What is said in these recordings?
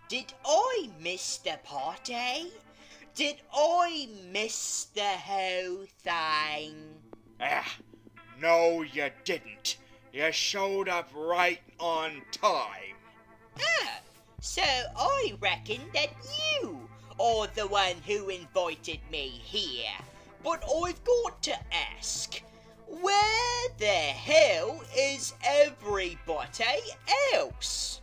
Did I miss the party? Did I miss the whole thing? No you didn't. You showed up right on time. Ah, so I reckon that you are the one who invited me here. But I've got to ask, where the hell is everybody else?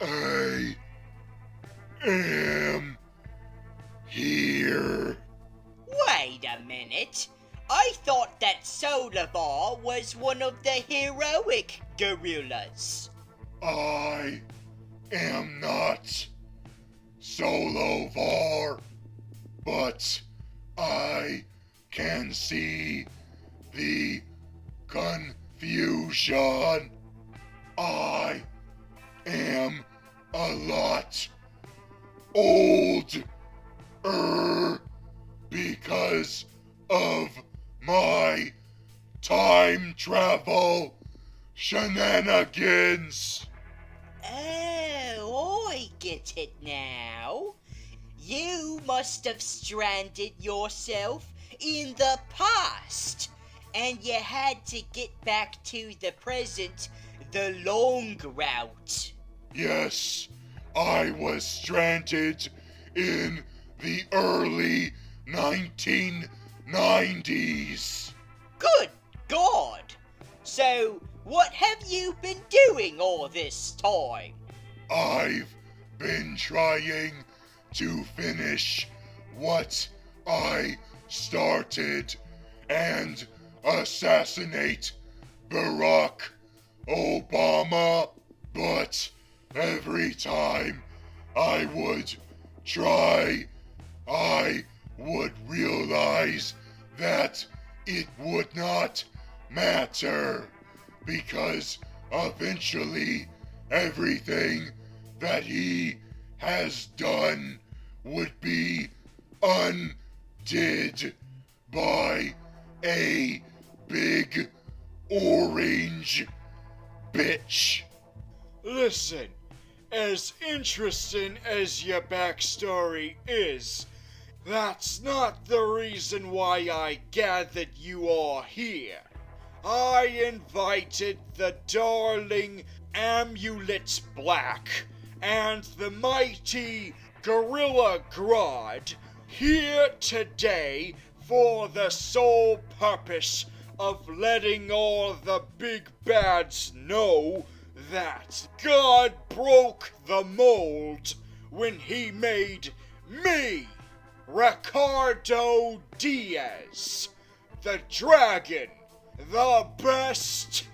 I am here. Wait a minute. I thought that Solovar was one of the heroic gorillas. I am not Solovar, but I can see the confusion. I am a lot older because of my time travel shenanigans. Oh, I get it now. You must have stranded yourself in the past, and you had to get back to the present the long route. Yes, I was stranded in the early 1990s. Good God! So, what have you been doing all this time? I've been trying to finish what I started and assassinate Barack Obama, but every time I would try, I would realize that it would not matter, because eventually everything that he has done would be undid by a big orange bitch. Listen, as interesting as your backstory is, that's not the reason why I gathered you all here. I invited the darling Amunet Black and the mighty Gorilla Grodd here today for the sole purpose of letting all the big bads know that God broke the mold when he made me, Ricardo Diaz, the dragon, the best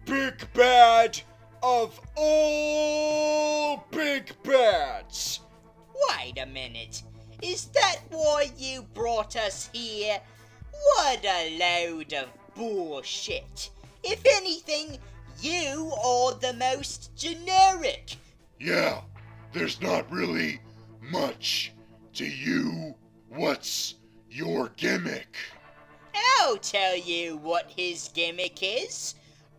big bad of all big bads. Wait a minute. Is that why you brought us here? What a load of bullshit. If anything, you are the most generic. Yeah, there's not really much to you. What's your gimmick? I'll tell you what his gimmick is.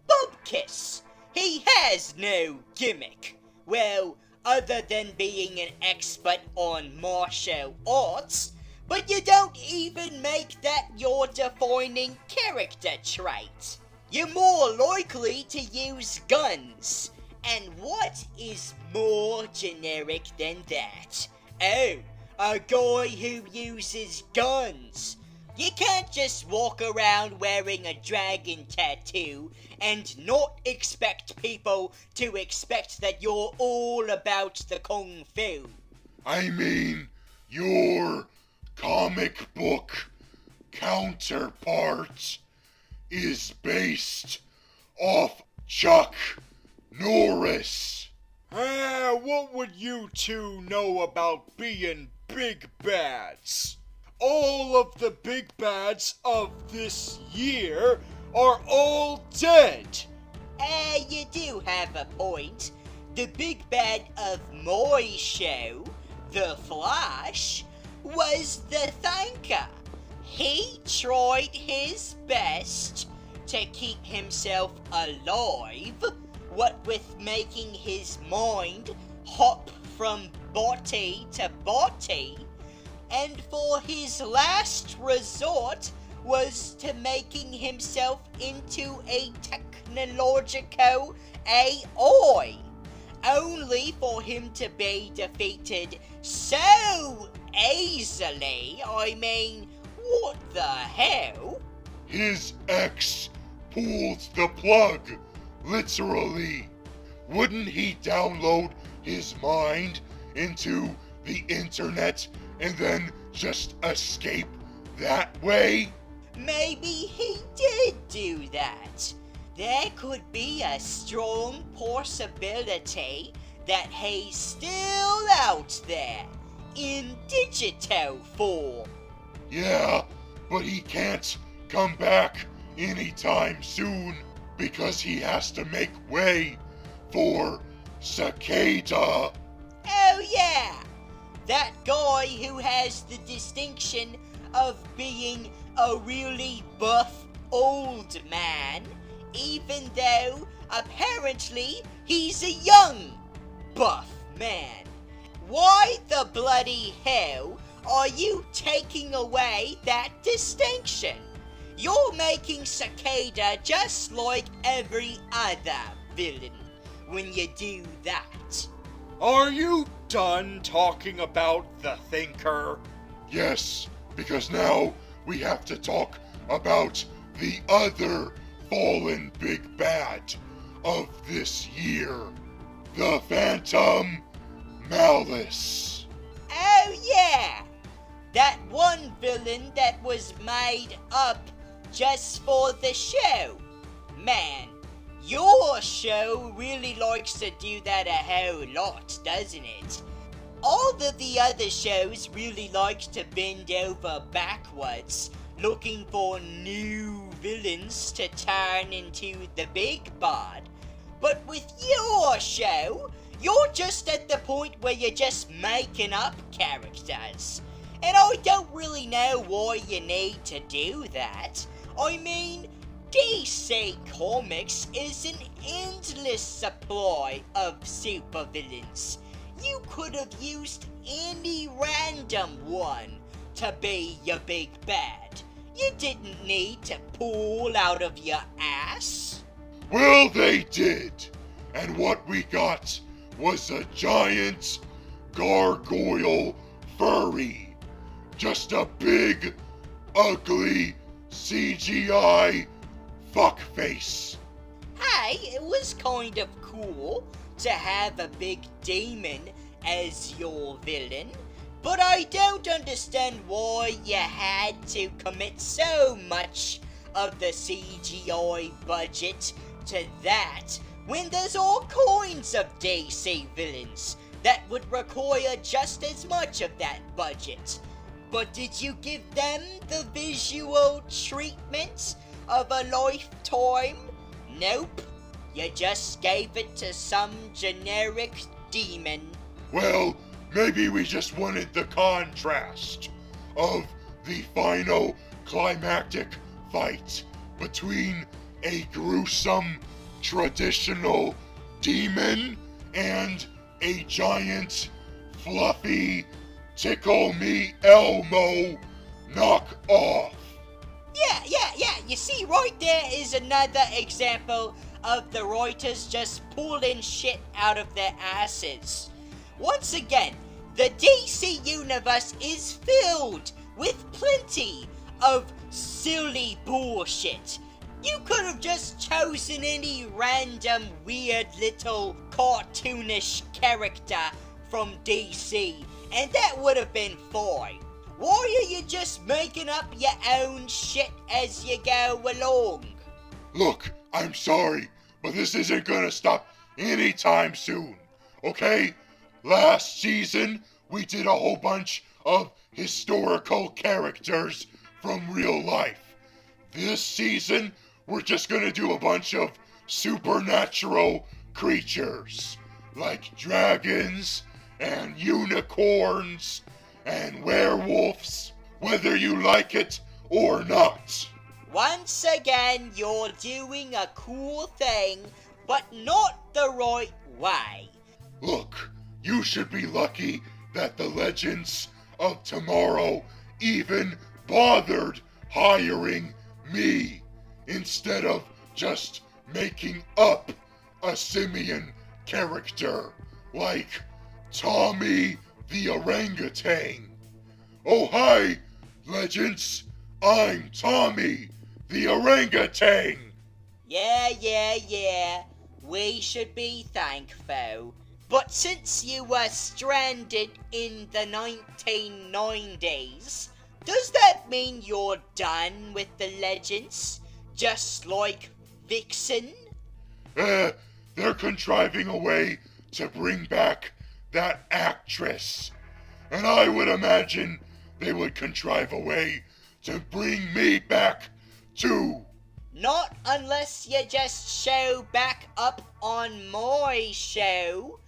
Bubkiss. He has no gimmick. Well, other than being an expert on martial arts, but you don't even make that your defining character trait. You're more likely to use guns. And what is more generic than that? Oh, a guy who uses guns. You can't just walk around wearing a dragon tattoo and not expect people to expect that you're all about the kung fu. I mean, your comic book counterpart is based off Chuck Norris. What would you two know about being big bads? All of the big bads of this year are all dead. You do have a point. The big bad of my show, The Flash, was the Thanker. He tried his best to keep himself alive, what with making his mind hop from body to body, and for his last resort was to making himself into a technological AI, only for him to be defeated so easily. I mean, what the hell? His ex pulled the plug, literally. Wouldn't he download his mind into the internet and then just escape that way? Maybe he did do that. There could be a strong possibility that he's still out there in digital form. Yeah, but he can't come back anytime soon because he has to make way for Cicada. Oh yeah, that guy who has the distinction of being a really buff old man, even though apparently he's a young buff man. Why the bloody hell are you taking away that distinction? You're making Cicada just like every other villain when you do that. Are you done talking about the Thinker? Yes, because now we have to talk about the other fallen big bad of this year, the Phantom Malice. Oh yeah, that one villain that was made up just for the show. Man, your show really likes to do that a whole lot, doesn't it? All of the other shows really likes to bend over backwards, looking for new villains to turn into the big bad. But with your show, you're just at the point where you're just making up characters. And I don't really know why you need to do that. I mean, DC Comics is an endless supply of supervillains. You could have used any random one to be your big bad. You didn't need to pull out of your ass. Well, they did. And what we got was a giant gargoyle furry. Just a big, ugly CGI fuckface. Hey, it was kind of cool to have a big demon as your villain, but I don't understand why you had to commit so much of the CGI budget to that when there's all kinds of DC villains that would require just as much of that budget. But did you give them the visual treatment of a lifetime? Nope. You just gave it to some generic demon. Well, maybe we just wanted the contrast of the final climactic fight between a gruesome traditional demon and a giant fluffy tickle me Elmo knockoff. Yeah. You see, right there is another example of the writers just pulling shit out of their asses. Once again, the DC universe is filled with plenty of silly bullshit. You could have just chosen any random weird little cartoonish character from DC, and that would have been fine. Why are you just making up your own shit as you go along? Look, I'm sorry, but this isn't gonna stop anytime soon, okay? Last season, we did a whole bunch of historical characters from real life. This season, we're just gonna do a bunch of supernatural creatures, like dragons and unicorns and werewolves, whether you like it or not. Once again, you're doing a cool thing, but not the right way. Look, you should be lucky that the Legends of Tomorrow even bothered hiring me instead of just making up a simian character like Tommy the orangutan. Oh hi, Legends, I'm Tommy the orangutan. Yeah. We should be thankful. But since you were stranded in the 1990s, does that mean you're done with the Legends? Just like Vixen? They're contriving a way to bring back that actress. And I would imagine they would contrive a way to bring me back too. Not unless you just show back up on my show,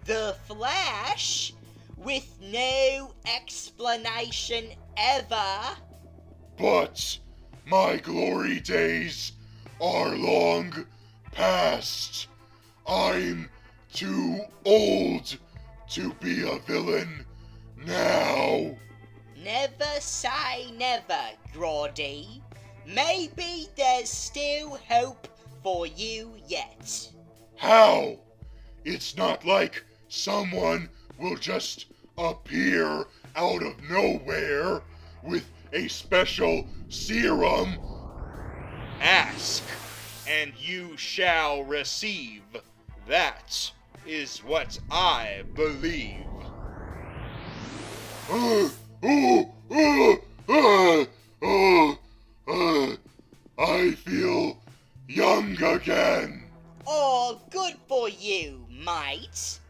The Flash, with no explanation ever. But my glory days are long past. I'm too old to be a villain now. Never say never, Groddy. Maybe there's still hope for you yet. How? It's not like someone will just appear out of nowhere with a special serum. Ask, and you shall receive. That is what I believe. I feel young again. All good for you, mate.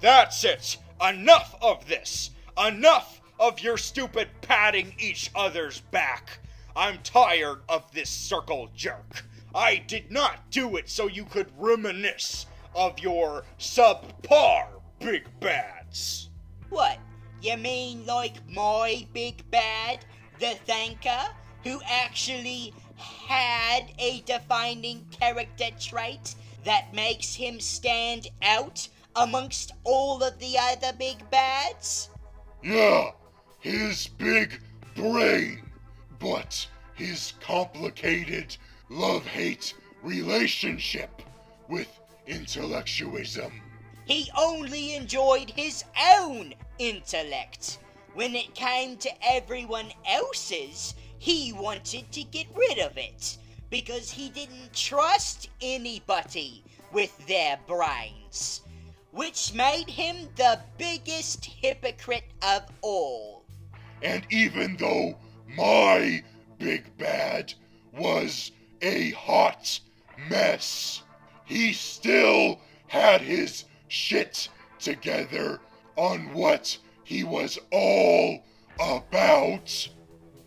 That's it. Enough of this. Enough of your stupid patting each other's back. I'm tired of this circle jerk. I did not do it so you could reminisce of your subpar big bads. What, you mean like my big bad, the Thanker, who actually had a defining character trait that makes him stand out amongst all of the other big bads? Yeah, his big brain, but his complicated love-hate relationship with intellectualism. He only enjoyed his own intellect. When it came to everyone else's, he wanted to get rid of it, because he didn't trust anybody with their brains, which made him the biggest hypocrite of all. And even though my big bad was a hot mess, he still had his shit together on what he was all about.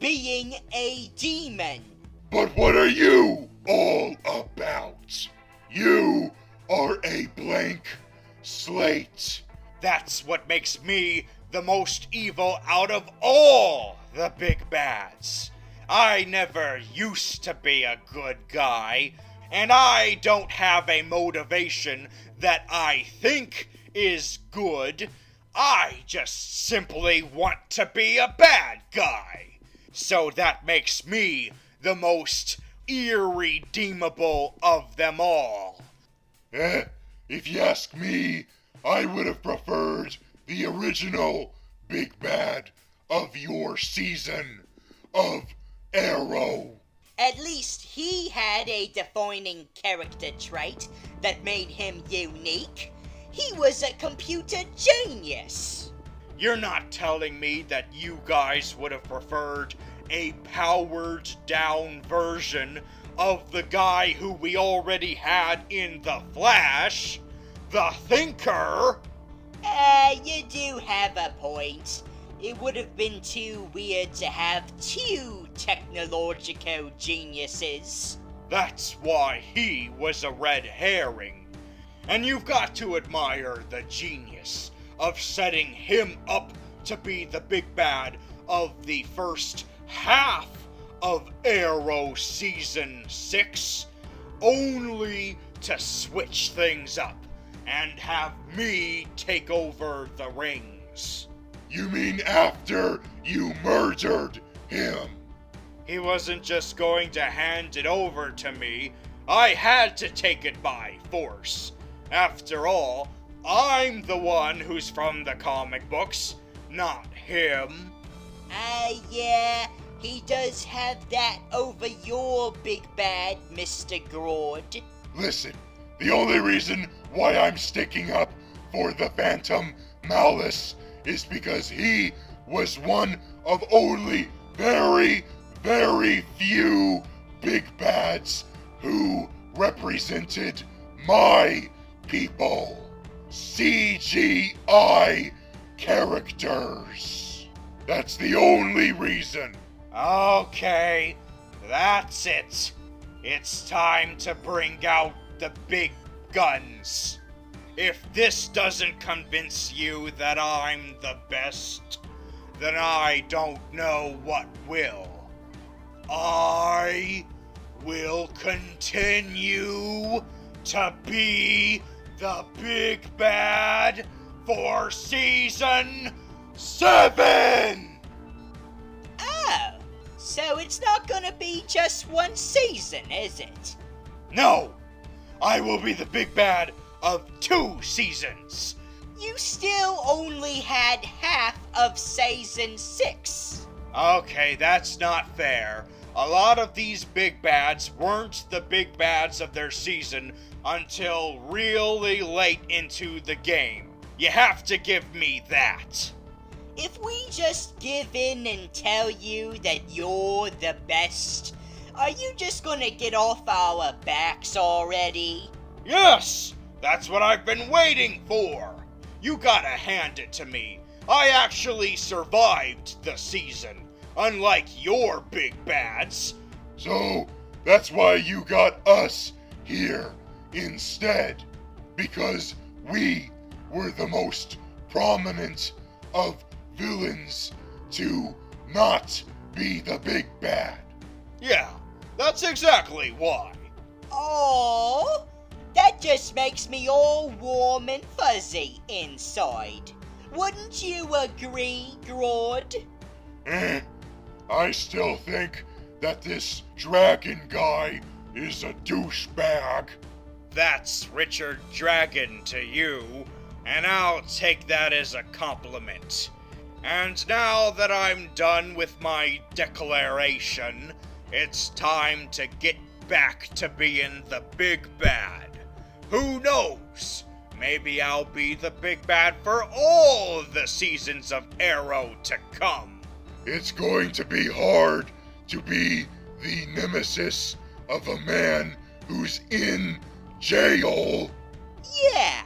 Being a demon. But what are you all about? You are a blank slate. That's what makes me the most evil out of all the big bads. I never used to be a good guy, and I don't have a motivation that I think is good. I just simply want to be a bad guy. So that makes me the most irredeemable of them all. If you ask me, I would have preferred the original big bad of your season of Arrow. At least he had a defining character trait that made him unique. He was a computer genius. You're not telling me that you guys would have preferred a powered down version of the guy who we already had in The Flash, the Thinker? You do have a point. It would have been too weird to have two technological geniuses. That's why he was a red herring. And you've got to admire the genius of setting him up to be the big bad of the first half of Arrow Season 6, only to switch things up and have me take over the rings. You mean after you murdered him? He wasn't just going to hand it over to me. I had to take it by force. After all, I'm the one who's from the comic books, not him. Yeah, he does have that over your big bad, Mr. Grodd. Listen, the only reason why I'm sticking up for the Phantom Malice is because he was one of only very, very few big bads who represented my people. CGI characters. That's the only reason. Okay, that's it. It's time to bring out the big guns. If this doesn't convince you that I'm the best, then I don't know what will. I will continue to be the big bad for Season 7! Oh, so it's not gonna be just one season, is it? No! I will be the big bad of 2 seasons! You still only had half of Season 6. Okay, that's not fair. A lot of these big bads weren't the big bads of their season until really late into the game. You have to give me that. If we just give in and tell you that you're the best, are you just gonna get off our backs already? Yes! That's what I've been waiting for! You gotta hand it to me. I actually survived the season, unlike your big bads. So, that's why you got us here instead. Because we were the most prominent of villains to not be the big bad. Yeah, that's exactly why. Oh, that just makes me all warm and fuzzy inside. Wouldn't you agree, Grodd? I still think that this dragon guy is a douchebag. That's Richard Dragon to you, and I'll take that as a compliment. And now that I'm done with my declaration, it's time to get back to being the big bad. Who knows? Maybe I'll be the big bad for all the seasons of Arrow to come. It's going to be hard to be the nemesis of a man who's in jail. Yeah,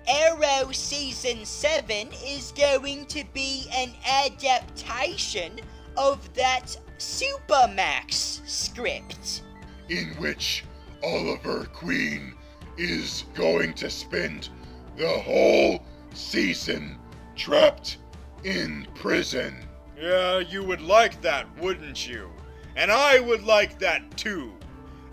Arrow Season 7 is going to be an adaptation of that Supermax script. In which Oliver Queen is going to spend the whole season trapped in prison. Yeah, you would like that, wouldn't you? And I would like that too.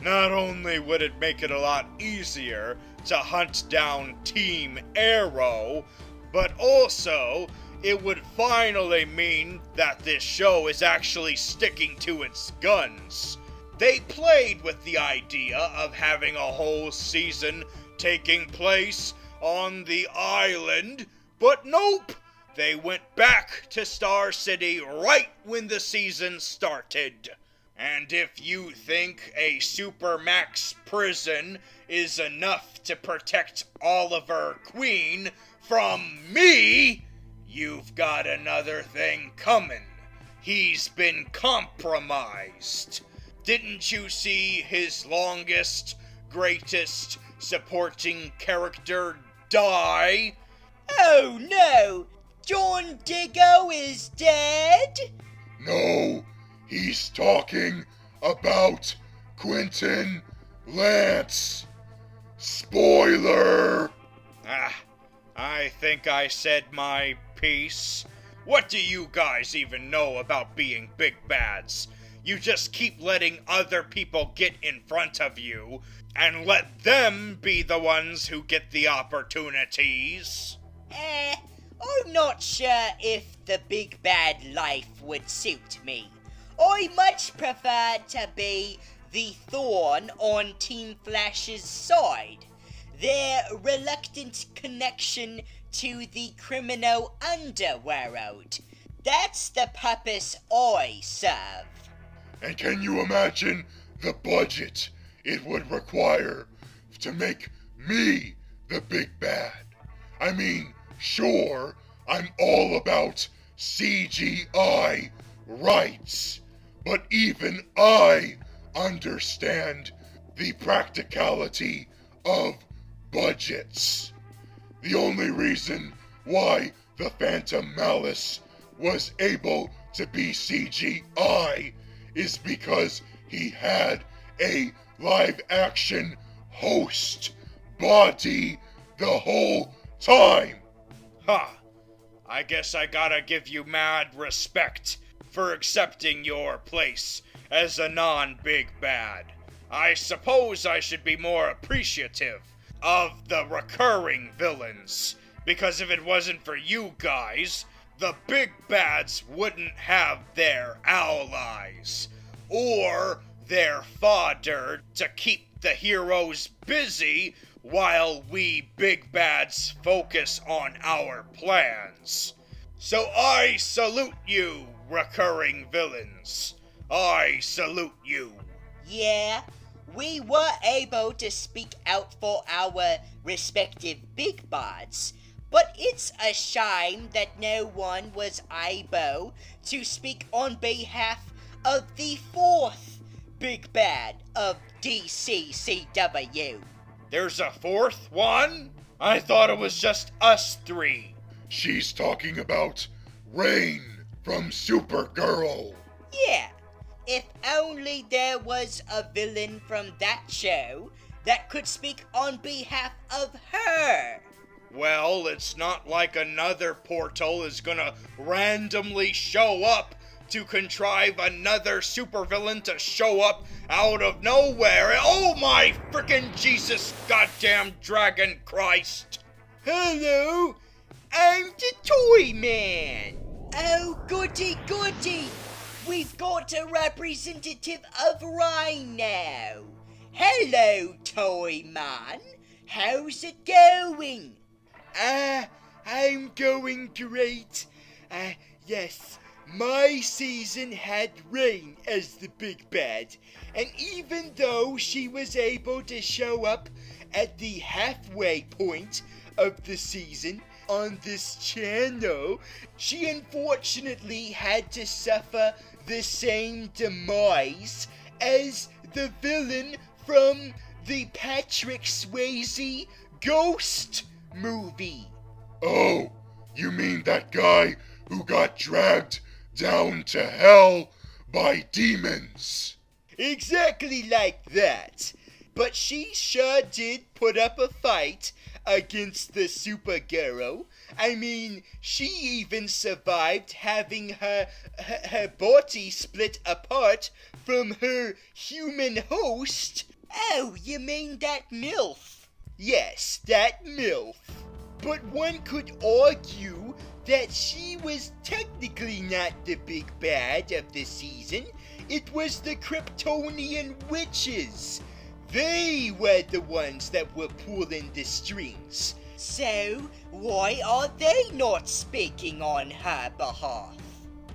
Not only would it make it a lot easier to hunt down Team Arrow, but also it would finally mean that this show is actually sticking to its guns. They played with the idea of having a whole season taking place on the island, but nope! They went back to Star City right when the season started. And if you think a Supermax prison is enough to protect Oliver Queen from me, you've got another thing coming. He's been compromised. Didn't you see his longest, greatest supporting character die? Oh no! John Diggo is dead? No, he's talking about Quentin Lance. Spoiler! I think I said my piece. What do you guys even know about being big bads? you just keep letting other people get in front of you and let them be the ones who get the opportunities. I'm not sure if the big bad life would suit me. I much prefer to be the thorn on Team Flash's side. Their reluctant connection to the criminal underworld. That's the purpose I serve. And can you imagine the budget it would require to make me the big bad? I mean, sure, I'm all about CGI rights, but even I understand the practicality of budgets. The only reason why the Phantom Malice was able to be CGI is because he had a live-action host body the whole time. Ha! I guess I gotta give you mad respect for accepting your place as a non-big bad. I suppose I should be more appreciative of the recurring villains, because if it wasn't for you guys, the big bads wouldn't have their allies, or their fodder to keep the heroes busy while we big bads focus on our plans. So I salute you, recurring villains. I salute you. Yeah, we were able to speak out for our respective big bads, but it's a shame that no one was able to speak on behalf of the fourth big bad of DCCW. There's a fourth one? I thought it was just us three. She's talking about Rain from Supergirl. Yeah, if only there was a villain from that show that could speak on behalf of her. Well, it's not like another portal is gonna randomly show up to contrive another supervillain to show up out of nowhere. Oh my frickin' Jesus goddamn dragon Christ! Hello, I'm the Toyman. Oh, goody goody. We've got a representative of Rain now. Hello, Toyman. How's it going? I'm going great. Yes, my season had Rain as the big bad, and even though she was able to show up at the halfway point of the season on this channel, she unfortunately had to suffer the same demise as the villain from the Patrick Swayze Ghost movie. Oh, you mean that guy who got dragged down to hell by demons? Exactly like that. But she sure did put up a fight against the Supergirl. I mean, she even survived having her body split apart from her human host. Oh, you mean that MILF? Yes, that MILF. But one could argue that she was technically not the big bad of the season. It was the Kryptonian witches. They were the ones that were pulling the strings. So, why are they not speaking on her behalf?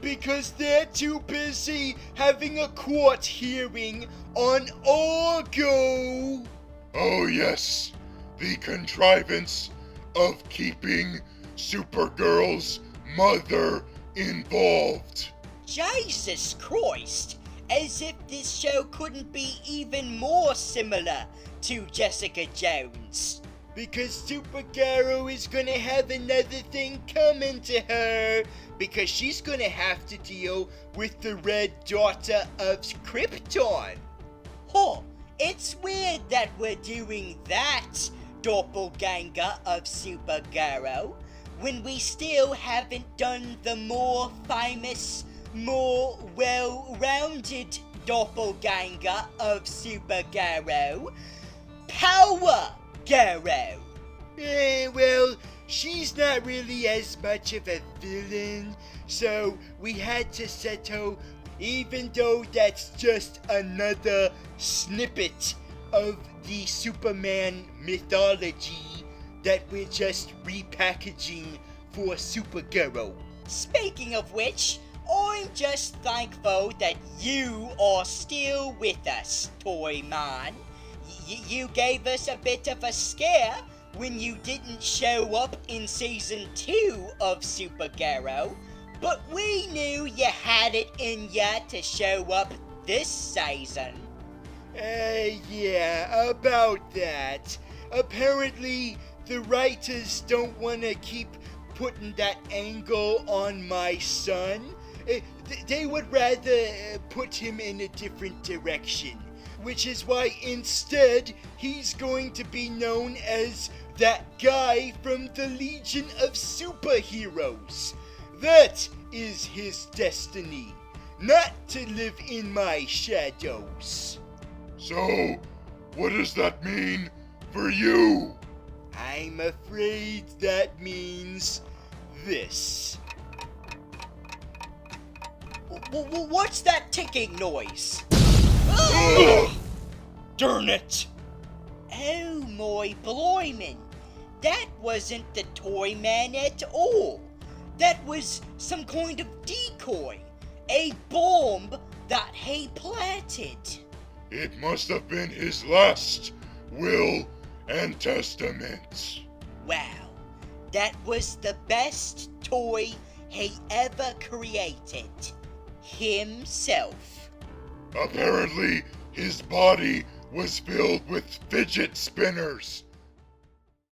Because they're too busy having a court hearing on Argo. Oh yes, the contrivance of keeping Supergirl's mother involved. Jesus Christ! As if this show couldn't be even more similar to Jessica Jones. Because Supergirl is gonna have another thing coming to her. Because she's gonna have to deal with the Red Daughter of Krypton. Huh, it's weird that we're doing that, doppelganger of Supergirl, when we still haven't done the more famous more well-rounded doppelganger of Supergirl, Power Girl. Well, she's not really as much of a villain, so we had to settle, even though that's just another snippet of the Superman mythology that we're just repackaging for Supergirl. Speaking of which, I'm just thankful that you are still with us, Toyman. You gave us a bit of a scare when you didn't show up in season 2 of Supergirl, but we knew you had it in ya to show up this season. Yeah, about that. Apparently, the writers don't want to keep putting that angle on my son. They would rather put him in a different direction, which is why instead he's going to be known as that guy from the Legion of Superheroes. That is his destiny, not to live in my shadows. So, what does that mean for you? I'm afraid that means this. What's that ticking noise? Ugh! Darn it! Oh my blimey! That wasn't the Toyman at all. That was some kind of decoy. A bomb that he planted. It must have been his last will and testament. Wow, that was the best toy he ever created. Himself. Apparently, his body was filled with fidget spinners.